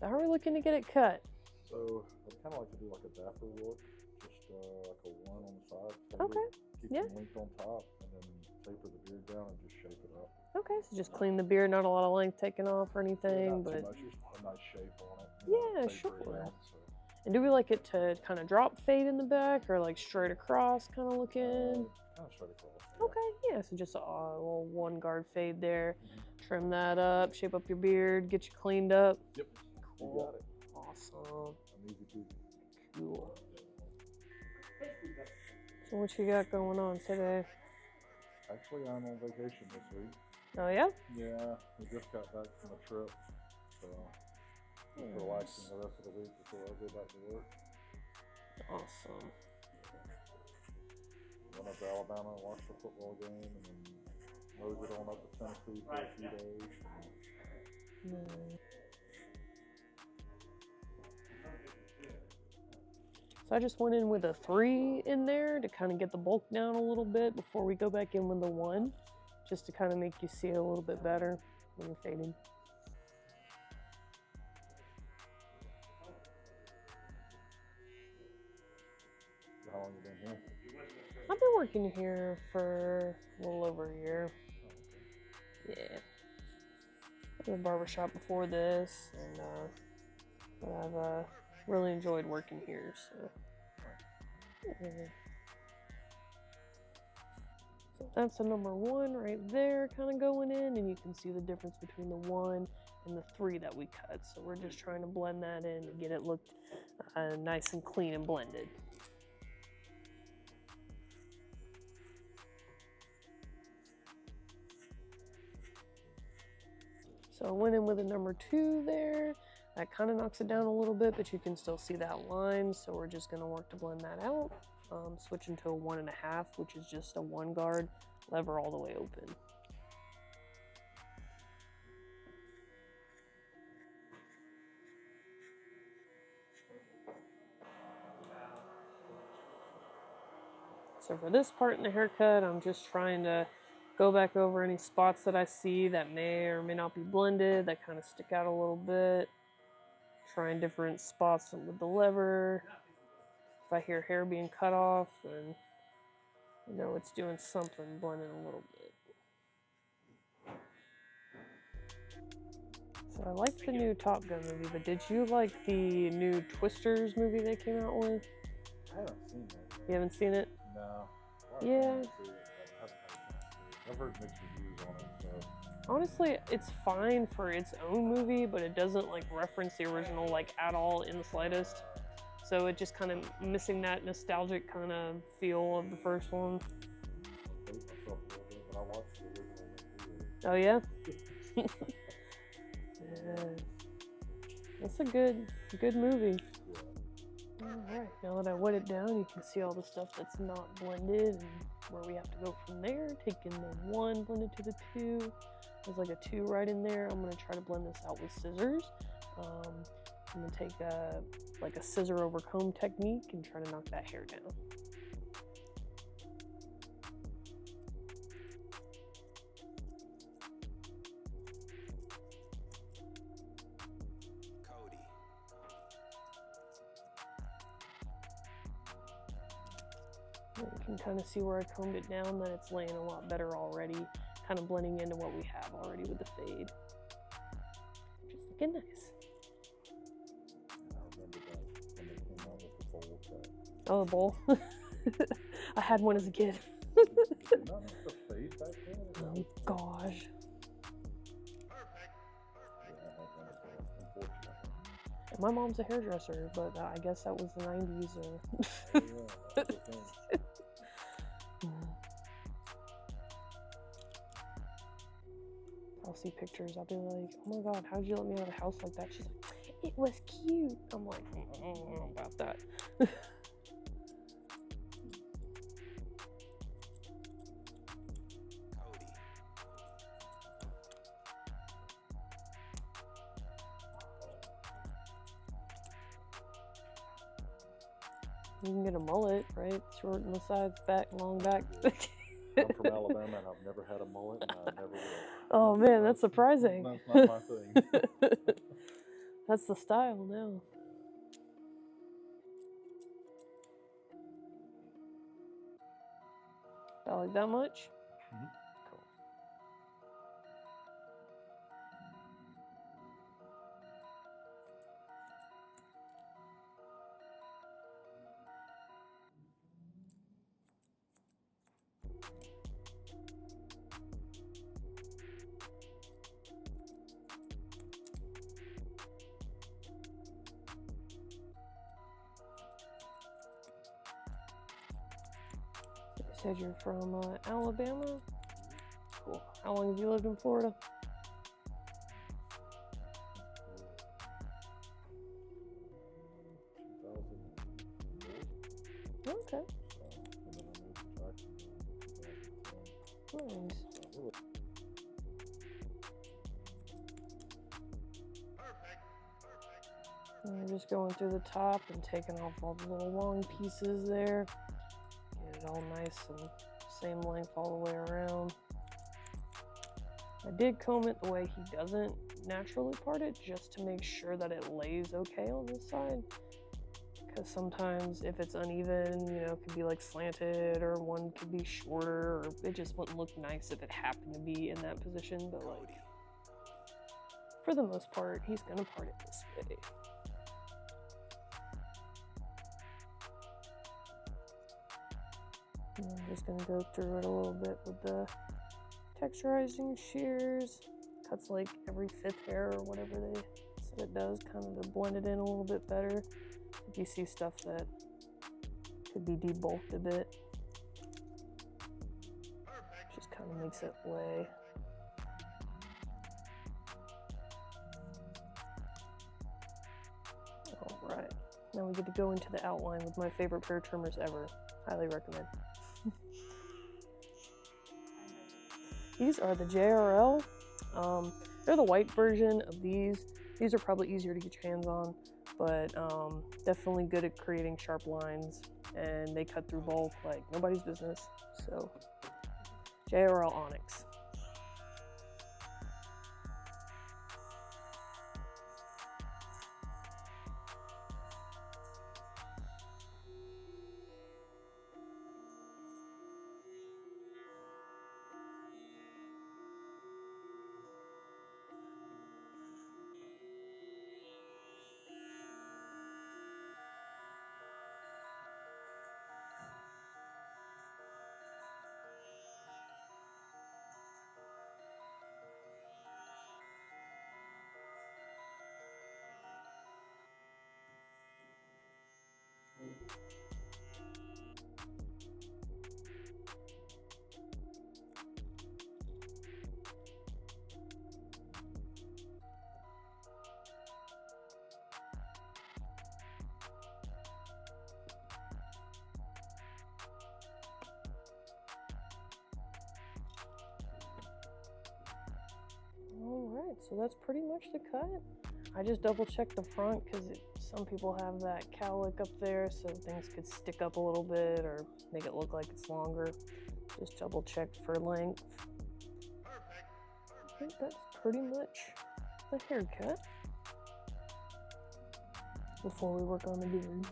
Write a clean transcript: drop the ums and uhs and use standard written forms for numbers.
So how are we looking to get it cut? So I'd kind of like to do like a Dapper look, just like a one on the side. Okay. Keep Yeah. some length on top, and then taper the beard down and just shape it up. Okay, so just clean the beard, not a lot of length taken off or anything, Not but too much, just a nice shape on it. yeah, taper sure. it down, so. And do we like it to kind of drop fade in the back or like straight across kind of looking? Kind of straight across. Yeah. Okay, yeah, so just a little one guard fade there. Trim that up, shape up your beard, get you cleaned up. Yep. Cool. You got it. Awesome. I'm easy peasy. Cool. So what you got going on today? Actually, I'm on vacation this week. Oh yeah? Yeah, we just got back from a trip, so just relaxing the rest of the week before I go back to work. Awesome. Went up to Alabama and watched the football game, and then nosed it on up to Tennessee for a few days. Nice. So I just went in with a 3 in there to kind of get the bulk down a little bit before we go back in with the 1, just to kind of make you see it a little bit better when you're fading. How long you been here? I've been working here for a little over a year. Oh, okay. Yeah. I was a barbershop before this, and but I've really enjoyed working here. So, yeah. So that's the number 1 right there, kind of going in, and you can see the difference between the 1 and the 3 that we cut. So we're just trying to blend that in and get it looked nice and clean and blended. So I went in with a number 2 there. That kind of knocks it down a little bit, but you can still see that line. So we're just going to work to blend that out. Switching to a 1.5, which is just a 1 guard, lever all the way open. So for this part in the haircut, I'm just trying to go back over any spots that I see that may or may not be blended, that kind of stick out a little bit. Trying different spots with the lever. If I hear hair being cut off, then you know it's doing something, blending a little bit. So I like the new Top Gun movie, but did you like the new Twisters movie they came out with? I haven't seen that. You haven't seen it? No. Yeah. I've heard mixed reviews on it, so. Honestly, it's fine for its own movie, but it doesn't like reference the original like at all in the slightest. So it just kind of missing that nostalgic kind of feel of the first one. I hate myself a little bit, but I watched the original. Oh yeah? Yeah. It's a good movie. Yeah. Alright, now that I wet it down, you can see all the stuff that's not blended and where we have to go from there. Taking the 1, blend it to the 2. There's like a 2 right in there. I'm going to try to blend this out with scissors. I'm going to take like a scissor over comb technique and try to knock that hair down. You can kind of see where I combed it down, that it's laying a lot better already, kind of blending into what we have already with the fade. Just looking nice. I remember that when they came out with the bowl cut. Oh, the bowl. I had one as a kid. Did you not have the fade back then? Oh gosh. Yeah, I had one as well, unfortunately. And my mom's a hairdresser, but I guess that was the 90s. Or Yeah, that's the thing. I'll see pictures, I'll be like, oh my god, how'd you let me out of the house like that? She's like, it was cute. I'm like, I don't know about that. You can get a mullet, right? Short on the sides, back, long back. I'm from Alabama and I've never had a mullet and I never will. Oh man, that's surprising. That's not my thing. That's the style now. About like that much? Mm-hmm. Cool. You said you're from Alabama? Cool. How long have you lived in Florida? Okay. Nice. And you're just going through the top and taking off all the little long pieces there. Get it all nice and same length all the way around. I did comb it the way he doesn't naturally part it, just to make sure that it lays okay on this side. Because sometimes if it's uneven, you know, it could be like slanted, or one could be shorter, or it just wouldn't look nice if it happened to be in that position. But like, for the most part, he's gonna part it this way. And I'm just gonna go through it a little bit with the texturizing shears. Cuts like every 5th hair or whatever they said it does, kind of to blend it in a little bit better. If you see stuff that could be debulked a bit, just kind of makes it lay. All right, now we get to go into the outline with my favorite pair of trimmers ever. Highly recommend. These are the JRL. They're the white version of these. These are probably easier to get your hands on, but definitely good at creating sharp lines, and they cut through bulk like nobody's business. So, JRL Onyx. Alright, so that's pretty much the cut. I just double checked the front because some people have that cowlick up there, so things could stick up a little bit or make it look like it's longer. Just double checked for length. I think that's pretty much the haircut before we work on the beard.